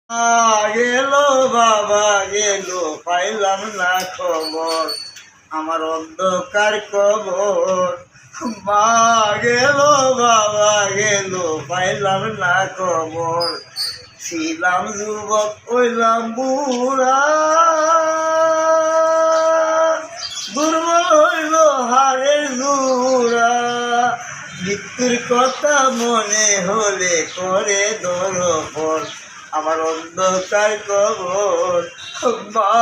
গেল বাবা গেল, পাইলাম না খবর আমার অন্ধকার কবর। মা গেল বাবা গেল, পাইলাম না খবর। ছিলাম যুবক হইলাম বুড়া, দুর্বল হইল হারের জোড়া। মৃত্যুর কথা মনে হলে করে দরপর আমার অন্ধকার কবর। মা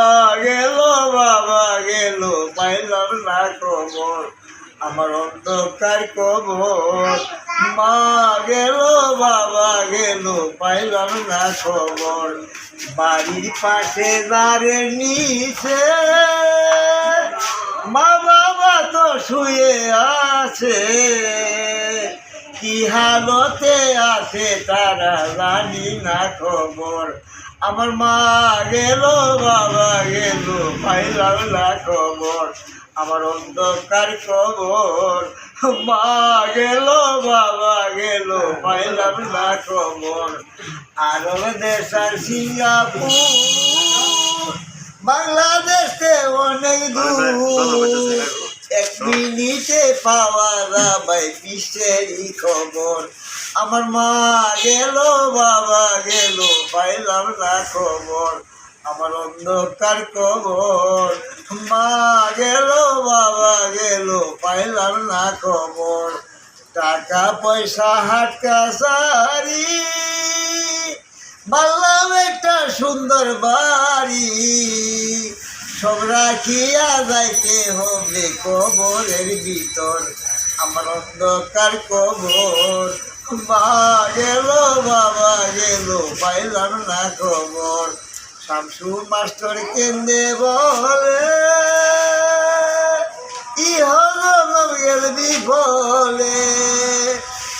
গেল বাবা গেল, পাইলাম না খবর আমার অন্ধকার কবর। মা গেল বাবা গেল, পাইলাম না খবর। বাড়ির পাশে দাঁড়ের নিচে মা বাবা তো শুয়ে আছে, কি হালতে আছে তারা জানি না খবর। আমার মা গেল বাবা গেল, পাইলাম না খবর আমার অন্ধকার কবর। মা গেল বাবা গেল, পাইলাম না খবর। আরব দেশ আর সিঙ্গাপুর বাংলাদেশে অনেক দূর, এক মিনিটে পাওয়া যাবে বিশ্বেরই খবর। আমার মা গেল বাবা গেল, পাইলাম না খবর আমার অন্ধকার কবর। মা গেল বাবা গেল, পাইলাম না খবর। টাকা পয়সা হাট কাছারি, বাংলাম একটা সুন্দর বাড়ি, সব রাখিয়া যাইতে হবে কবরের ভিতর আমার অন্ধকার কবর। মা গেল বাবা গেল, পাইলাম না খবর। শামসু মাস্টার কেন্দে বলে ইহজনম গেল বিফলে,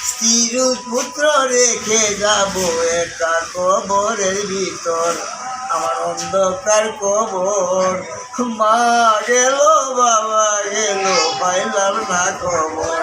স্ত্রীর পুত্র রেখে যাব একা কবরের ভিতর আমার অন্ধকার কবর। মা গেল বাবা গেল, পাইলাম না খবর।